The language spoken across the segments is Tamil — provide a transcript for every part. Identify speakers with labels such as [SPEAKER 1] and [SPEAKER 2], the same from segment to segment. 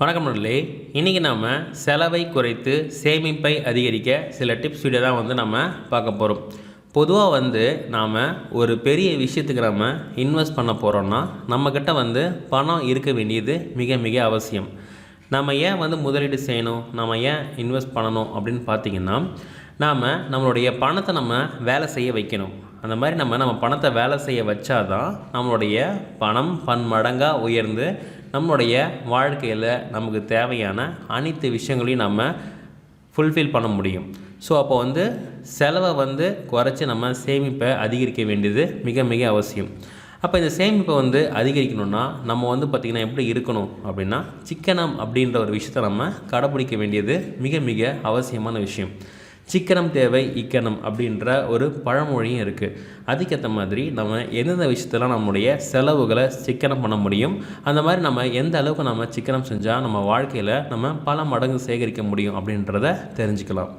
[SPEAKER 1] வணக்கம் நண்பர்களே. இன்றைக்கி நாம் செலவை குறைத்து சேமிப்பை அதிகரிக்க சில டிப்ஸ் வீடியோ தான் நம்ம பார்க்க போகிறோம். பொதுவாக நாம் ஒரு பெரிய விஷயத்துக்கு நம்ம இன்வெஸ்ட் பண்ண போகிறோன்னா நம்மக்கிட்ட பணம் இருக்க வேண்டியது மிக மிக அவசியம். நம்ம ஏன் முதலீடு செய்யணும், நம்ம ஏன் இன்வெஸ்ட் பண்ணணும் அப்படின்னு பார்த்திங்கன்னா, நாம் நம்மளுடைய பணத்தை நம்ம வேலை செய்ய வைக்கணும். அந்த மாதிரி நம்ம பணத்தை வேலை செய்ய வச்சாதான் நம்மளுடைய பணம் பன்மடங்காக உயர்ந்து நம்மளுடைய வாழ்க்கையில் நமக்கு தேவையான அனைத்து விஷயங்களையும் நம்ம ஃபுல்ஃபில் பண்ண முடியும். ஸோ அப்போ செலவை குறைச்சி நம்ம சேமிப்பை அதிகரிக்க வேண்டியது மிக மிக அவசியம். அப்போ இந்த சேமிப்பை அதிகரிக்கணும்னா நம்ம பார்த்திங்கன்னா எப்படி இருக்கணும் அப்படின்னா, சிக்கனம் அப்படின்ற ஒரு விஷயத்தை நம்ம கடைப்பிடிக்க வேண்டியது மிக மிக அவசியமான விஷயம். சிக்கனம் தேவை இக்கணம் அப்படின்ற ஒரு பழமொழியும் இருக்குது. அதுக்கேற்ற மாதிரி நம்ம எந்தெந்த விஷயத்தெல்லாம் நம்முடைய செலவுகளை சிக்கனம் பண்ண முடியும், அந்த மாதிரி நம்ம எந்த அளவுக்கு நம்ம சிக்கனம் செஞ்சால் நம்ம வாழ்க்கையில் நம்ம பல மடங்கு சேகரிக்க முடியும் அப்படின்றத தெரிஞ்சுக்கலாம்.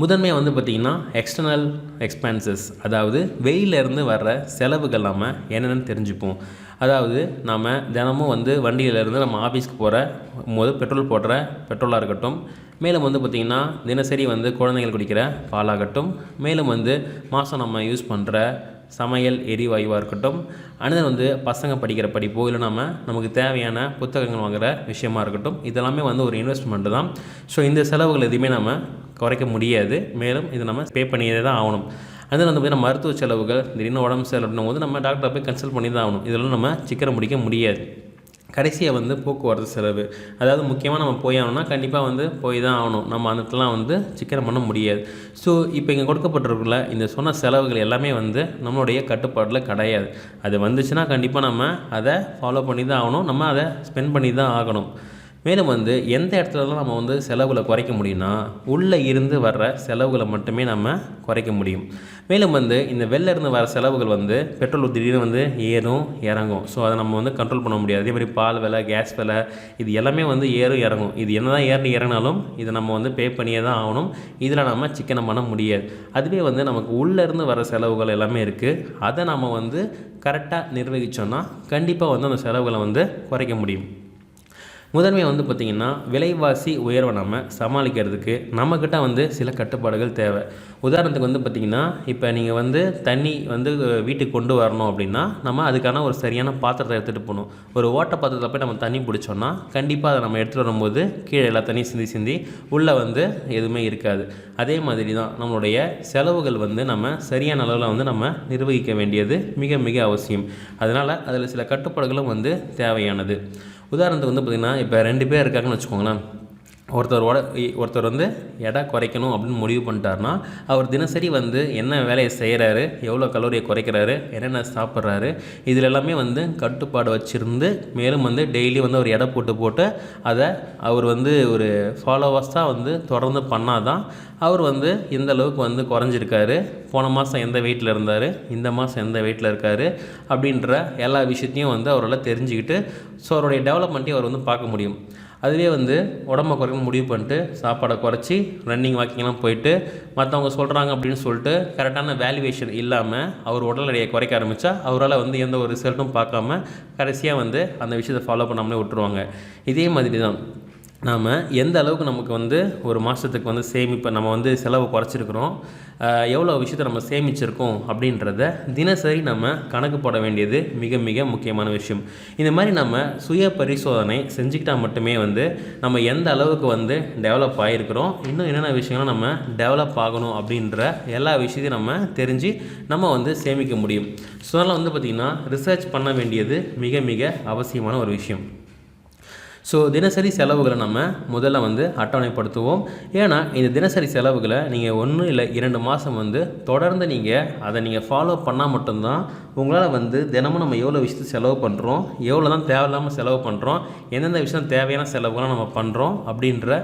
[SPEAKER 1] முதன்மையாக பார்த்திங்கன்னா எக்ஸ்டர்னல் எக்ஸ்பென்சஸ், அதாவது வெளியிலேருந்து வர்ற செலவுகள் நம்ம என்னென்னு தெரிஞ்சுப்போம். அதாவது நாம் தினமும் வண்டியிலேருந்து நம்ம ஆஃபீஸ்க்கு போகிற போது பெட்ரோல் போடுற பெட்ரோலாக இருக்கட்டும், மேலும் பார்த்திங்கன்னா தினசரி குழந்தைகள் குடிக்கிற பாலாகட்டும், மேலும் மாதம் நம்ம யூஸ் பண்ணுற சமையல் எரிவாயுவாக இருக்கட்டும், அடுத்து பசங்க படிக்கிற படிப்போ இல்லை நமக்கு தேவையான புத்தகங்கள் வாங்குகிற விஷயமா இருக்கட்டும், இதெல்லாமே ஒரு இன்வெஸ்ட்மெண்ட்டு தான். ஸோ இந்த செலவுகள் எதுவுமே நம்ம குறைக்க முடியாது, மேலும் இது நம்ம பே பண்ணியே தான் ஆகணும். அதில் பார்த்திங்கன்னா மருத்துவ செலவுகள், திடீர்னு உடம்பு சரியில்லைன்னும் போது நம்ம டாக்டரை போய் கன்சல்ட் பண்ணி தான் ஆகணும். இதெல்லாம் நம்ம சிக்கனம் முடிக்க முடியாது. கடைசியாக போக்குவரத்து செலவு, அதாவது முக்கியமாக நம்ம போய் ஆகணும்னா கண்டிப்பாக போய் தான் ஆகணும். நம்ம அந்த இடத்துலாம் சிக்கனம் பண்ண முடியாது. ஸோ இப்போ இங்கே கொடுக்கப்பட்டிருக்குள்ள இந்த சொன்ன செலவுகள் எல்லாமே நம்மளுடைய கட்டுப்பாட்டில் கிடையாது. அது வந்துச்சுன்னா கண்டிப்பாக நம்ம அதை ஃபாலோ பண்ணி தான் ஆகணும், நம்ம அதை ஸ்பெண்ட் பண்ணி தான் ஆகணும். மேலும் எந்த இடத்துலலாம் நம்ம செலவுகளை குறைக்க முடியும்னா, உள்ளே இருந்து வர்ற செலவுகளை மட்டுமே நம்ம குறைக்க முடியும். மேலும் இந்த வெளில இருந்து வர செலவுகள் பெட்ரோல் திடீர்னு ஏறும் இறங்கும். ஸோ அதை நம்ம கண்ட்ரோல் பண்ண முடியாது. அதே மாதிரி பால் விலை, கேஸ் விலை, இது எல்லாமே ஏறும் இறங்கும். இது என்ன தான் இறங்கினாலும் இதை நம்ம பே பண்ணியே தான் ஆகணும். இதில் நம்ம சிக்கனம் பண்ண முடியாது. அதுவே நமக்கு உள்ளே இருந்து வர செலவுகள் எல்லாமே இருக்குது. அதை நம்ம கரெக்டாக நிர்வகித்தோன்னா கண்டிப்பாக அந்த செலவுகளை குறைக்க முடியும். முதன்மையாக பார்த்திங்கன்னா விலைவாசி உயர்வை நம்ம சமாளிக்கிறதுக்கு நம்மக்கிட்ட சில கட்டுப்பாடுகள் தேவை. உதாரணத்துக்கு பார்த்திங்கன்னா, இப்போ நீங்கள் தண்ணி வீட்டுக்கு கொண்டு வரணும் அப்படின்னா நம்ம அதுக்கான ஒரு சரியான பாத்திரத்தை எடுத்துகிட்டு போகணும். ஒரு ஓட்ட பாத்திரத்தில் போய் நம்ம தண்ணி பிடிச்சோன்னா கண்டிப்பாக அதை நம்ம எடுத்துகிட்டு வரும்போது கீழே எல்லா தண்ணியும் சிந்தி உள்ளே எதுவுமே இருக்காது. அதே மாதிரி தான் நம்மளுடைய செலவுகள் நம்ம சரியான அளவில் நம்ம நிர்வகிக்க வேண்டியது மிக மிக அவசியம். அதனால் அதில் சில கட்டுப்பாடுகளும் தேவையானது. உதாரணத்துக்கு பார்த்திங்கன்னா, இப்போ 2 பேர் இருக்காங்கன்னு வச்சுக்கோங்களேன். ஒருத்தர் எடை குறைக்கணும் அப்படின்னு முடிவு பண்ணிட்டாருன்னா, அவர் தினசரி என்ன வேலையை செய்கிறாரு, எவ்வளோ கலோரியை குறைக்கிறாரு, என்னென்ன சாப்பிட்றாரு, இதில் எல்லாமே கட்டுப்பாடு வச்சுருந்து, மேலும் டெய்லி ஒரு எடை போட்டு அதை அவர் ஒரு ஃபாலோவர்ஸாக தொடர்ந்து பண்ணால் தான் அவர் எந்த அளவுக்கு குறைஞ்சிருக்காரு, போன மாதம் எந்த வெயிட்டில் இருந்தார், இந்த மாதம் எந்த வெயிட்டில் இருக்கார் அப்படின்ற எல்லா விஷயத்தையும் அவரால் தெரிஞ்சுக்கிட்டு ஸோ அவருடைய டெவலப்மெண்ட்டையும் அவர் பார்க்க முடியும். அதுவே உடம்பை குறைக்கணும் முடிவு பண்ணிட்டு சாப்பாடை குறைச்சி ரன்னிங் வாக்கிங்லாம் போயிட்டு மற்றவங்க சொல்கிறாங்க அப்படின்னு சொல்லிட்டு கரெக்டான வேல்யூவேஷன் இல்லாமல் அவர் உடல் எடையை குறைக்க ஆரம்பித்தா அவரால் எந்த ஒரு ரிசல்ட்டும் பார்க்காம கடைசியாக அந்த விஷயத்தை ஃபாலோ பண்ணாமலே விட்டுருவாங்க. இதே மாதிரி தான் நாம் எந்த அளவுக்கு நமக்கு ஒரு மாதத்துக்கு சேமிப்பை நம்ம செலவு குறைச்சிருக்கிறோம், எவ்வளோ விஷயத்தை நம்ம சேமிச்சிருக்கோம் அப்படின்றத தினசரி நம்ம கணக்கு போட வேண்டியது மிக மிக முக்கியமான விஷயம். இந்த மாதிரி நம்ம சுய பரிசோதனை செஞ்சுக்கிட்டால் மட்டுமே நம்ம எந்த அளவுக்கு டெவலப் ஆகிருக்கிறோம், இன்னும் என்னென்ன விஷயங்களும் நம்ம டெவலப் ஆகணும் அப்படின்ற எல்லா விஷயத்தையும் நம்ம தெரிஞ்சு நம்ம சேமிக்க முடியும். ஸோ அதனால் பார்த்திங்கன்னா ரிசர்ச் பண்ண வேண்டியது மிக மிக அவசியமான ஒரு விஷயம். ஸோ தினசரி செலவுகளை நம்ம முதல்ல அட்டவணைப்படுத்துவோம். ஏன்னா இந்த தினசரி செலவுகளை நீங்கள் 1 இல்லை 2 மாதம் தொடர்ந்து அதை ஃபாலோ பண்ணால் மட்டும்தான் உங்களால் தினமும் நம்ம எவ்வளோ விஷயத்தை செலவு பண்ணுறோம், எவ்வளோ தான் தேவையில்லாமல் செலவு பண்ணுறோம், எந்தெந்த விஷயம் தேவையான செலவுகளாக நம்ம பண்ணுறோம் அப்படின்ற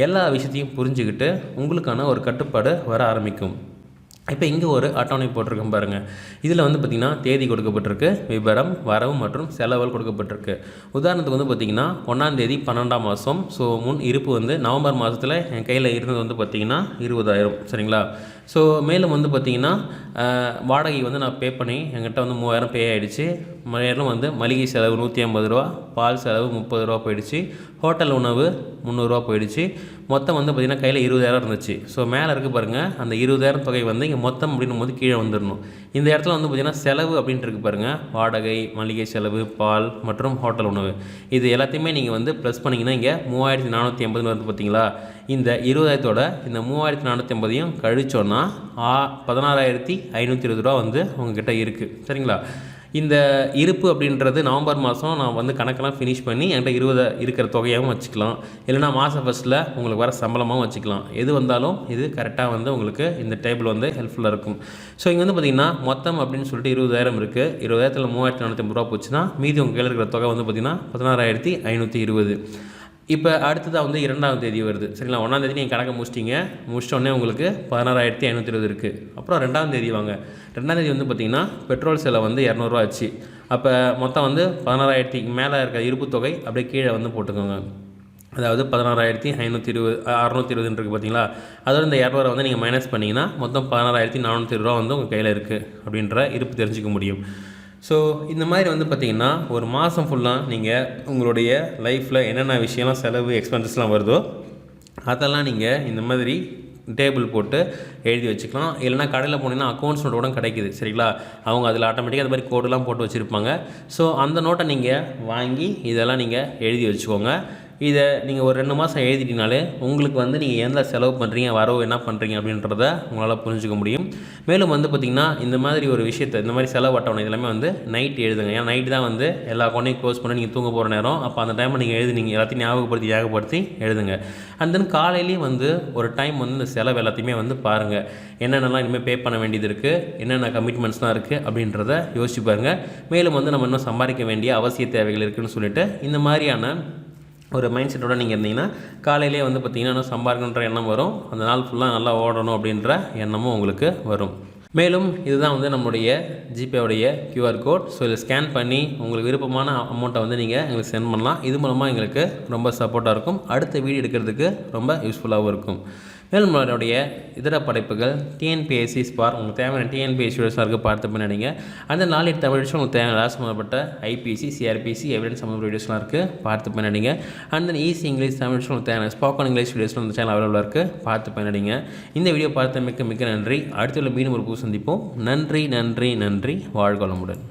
[SPEAKER 1] எல்லா விஷயத்தையும் புரிஞ்சுக்கிட்டு உங்களுக்கான ஒரு கட்டுப்பாடு வர ஆரம்பிக்கும். இப்போ இங்கே ஒரு அட்டவணை போட்டிருக்கேன் பாருங்கள். இதில் பார்த்திங்கன்னா தேதி கொடுக்கப்பட்டிருக்கு, விபரம், வரவு மற்றும் செலவுகள் கொடுக்கப்பட்டிருக்கு. உதாரணத்துக்கு பார்த்திங்கன்னா 1ஆம் தேதி 12ஆம் மாதம். ஸோ முன் இருப்பு நவம்பர் மாதத்தில் என் கையில் இருந்தது பார்த்திங்கன்னா 20,000. சரிங்களா? ஸோ மேலும் பார்த்திங்கன்னா வாடகை நான் பே பண்ணி என்கிட்ட 3,000 பே ஆகிடுச்சு. மேலும் வந்து மளிகை செலவு 150 ரூபா, பால் செலவு 30 ரூபா போயிடுச்சு, ஹோட்டல் உணவு 300 ரூபா போயிடுச்சு. மொத்தம் வந்து பார்த்திங்கன்னா கையில் 20,000 இருந்துச்சு. ஸோ மேலே இருக்குது பாருங்கள், அந்த 20,000 தொகை வந்து இங்கே மொத்தம் அப்படின்னும் போது கீழே வந்துடணும். இந்த இடத்துல வந்து பார்த்திங்கன்னா செலவு அப்படின்ட்டு இருக்குது பாருங்கள், வாடகை, மளிகை செலவு, பால் மற்றும் ஹோட்டல் உணவு, இது எல்லாத்தையுமே நீங்கள் வந்து ப்ளஸ் பண்ணிங்கன்னா இங்கே 3480 வருது பார்த்தீங்களா. இந்த 20,000தோட இந்த 3480 கழிச்சோன்னா 16,520 ரூபா வந்து உங்ககிட்ட இருக்குது. சரிங்களா. இந்த இருப்பு அப்படின்றது நவம்பர் மாதம் நான் வந்து கணக்கெல்லாம் ஃபினிஷ் பண்ணி என்கிட்ட 20 இருக்கிற தொகையாகவும் வச்சுக்கலாம், இல்லைனா மாதம் ஃபஸ்ட்டில் உங்களுக்கு வர சம்பளமாகவும் வச்சுக்கலாம். எது வந்தாலும் இது கரெக்டாக வந்து உங்களுக்கு இந்த டேபிள் வந்து ஹெல்ப்ஃபுல்லாக இருக்கும். ஸோ இங்கே வந்து பார்த்திங்கன்னா மொத்தம் அப்படின்னு சொல்லிட்டு 20,000 இருக்குது. 20,000த்தில் 3480 ரூபா போச்சுன்னா மீதி உங்கள் கையில் இருக்கிற தொகை வந்து பார்த்திங்கன்னா 16,520. இப்போ அடுத்ததாக வந்து 2ஆம் தேதி வருது. சரிங்களா. 1ஆம் தேதி நீங்கள் கணக்கை முடிச்சிட்டோடனே உங்களுக்கு 16,520 இருக்குது. அப்புறம் 2ஆம் தேதி வாங்க. 2ஆம் தேதி வந்து பார்த்திங்கன்னா பெட்ரோல் செலவு வந்து 200 ரூபா ஆச்சு. அப்போ மொத்தம் வந்து 16,000 மேலே இருக்க இருப்பு தொகை அப்படியே கீழே வந்து போட்டுக்கோங்க. அதாவது 16,520 620 இருக்குது பார்த்தீங்களா. அதோட இந்த 200 வந்து நீங்கள் மைனஸ் பண்ணிங்கன்னா மொத்தம் 16,420 ரூபா வந்து உங்கள் கையில் இருக்குது அப்படின்ற இருப்பு தெரிஞ்சிக்க முடியும். ஸோ இந்த மாதிரி வந்து பார்த்திங்கன்னா ஒரு மாதம் ஃபுல்லாக நீங்கள் உங்களுடைய லைஃப்பில் என்னென்ன விஷயம்லாம் செலவு எக்ஸ்பென்சஸ்லாம் வருதோ அதெல்லாம் நீங்கள் இந்த மாதிரி டேபிள் போட்டு எழுதி வச்சுக்கலாம். இல்லைனா கடையில் போனீங்கன்னா அக்கௌண்ட்ஸ் நோட்டு கூட கிடைக்குது. சரிங்களா. அவங்க அதில் ஆட்டோமேட்டிக்காக அந்த மாதிரி கோடெலாம் போட்டு வச்சுருப்பாங்க. ஸோ அந்த நோட்டை நீங்கள் வாங்கி இதெல்லாம் நீங்கள் எழுதி வச்சுக்கோங்க. இதை நீங்கள் ஒரு 2 மாதம் எழுதிட்டினாலே உங்களுக்கு வந்து நீங்கள் எந்த செலவு பண்ணுறீங்க, வரவு என்ன பண்ணுறீங்க அப்படின்றத உங்களால் புரிஞ்சுக்க முடியும். மேலும் வந்து பார்த்திங்கன்னா இந்த மாதிரி ஒரு விஷயத்தை, இந்த மாதிரி செலவு அட்டவணை இதெல்லாமே வந்து நைட் எழுதுங்க. ஏன்னா நைட்டு தான் வந்து எல்லா அக்கௌண்ட்டையும் க்ளோஸ் பண்ணி நீங்கள் தூங்க போகிற நேரம். அப்போ அந்த டைமில் நீங்கள் நீங்கள் எல்லாத்தையும் ஞாபகப்படுத்தி எழுதுங்க. அண்ட் தென் காலையிலேயும் வந்து ஒரு டைம் வந்து இந்த செலவு எல்லாத்தையுமே வந்து பாருங்கள், என்னென்னலாம் இனிமேல் பே பண்ண வேண்டியது இருக்குது, என்னென்ன கமிட்மெண்ட்ஸ்லாம் இருக்குது அப்படின்றத யோசிச்சு பாருங்கள். மேலும் வந்து நம்ம இன்னும் சம்பாதிக்க வேண்டிய அவசிய தேவைகள் இருக்குதுன்னு சொல்லிட்டு இந்த மாதிரியான ஒரு மைண்ட் செட்டோடு நீங்கள் இருந்தீங்கன்னா காலையிலே வந்து பார்த்திங்கன்னா சம்பாதிக்கணுன்ற எண்ணம் வரும். அந்த நாள் ஃபுல்லாக நல்லா ஓடணும் அப்படின்ற எண்ணமும் உங்களுக்கு வரும். மேலும் இதுதான் வந்து நம்மளுடைய ஜிபேவுடைய QR கோட். ஸோ இதில் ஸ்கேன் பண்ணி உங்களுக்கு விருப்பமான அமௌண்ட்டை வந்து நீங்கள் எங்களுக்கு சென்ட் பண்ணலாம். இது மூலமாக எங்களுக்கு ரொம்ப சப்போர்ட்டாக இருக்கும். அடுத்த வீடியோ எடுக்கிறதுக்கு ரொம்ப யூஸ்ஃபுல்லாகவும் இருக்கும். மேலும் நம்மளுடைய இதர படைப்புகள் TNPSC ஸ்பார் உங்களுக்கு தேவையான TNPSC வீடியோஸாக பார்த்து பண்ணிங்க. அந்த நாளைக்கு தமிழ் விஷயம் உங்களுக்கு தேவையான சம்மந்தப்பட்ட IPC, CRPC எவிடன்ஸ் சம்மந்த வீடியோஸ்லாம் இருக்குது, பார்த்து பண்ணிங்க. And then easy English Tamil விஷயம் உங்களுக்கு தேவையான ஸ்போக்கன் இங்கிலீஷ் வீடியோஸ்லாம் இந்த சேனல் அவைலபிளாக இருக்குது, பார்த்து பண்ணிங்க. இந்த வீடியோ பார்த்த மிக்க நன்றி. அடுத்த மீண்டும் ஒரு புது சந்திப்போம். நன்றி. வாழ்க வளமுடன்.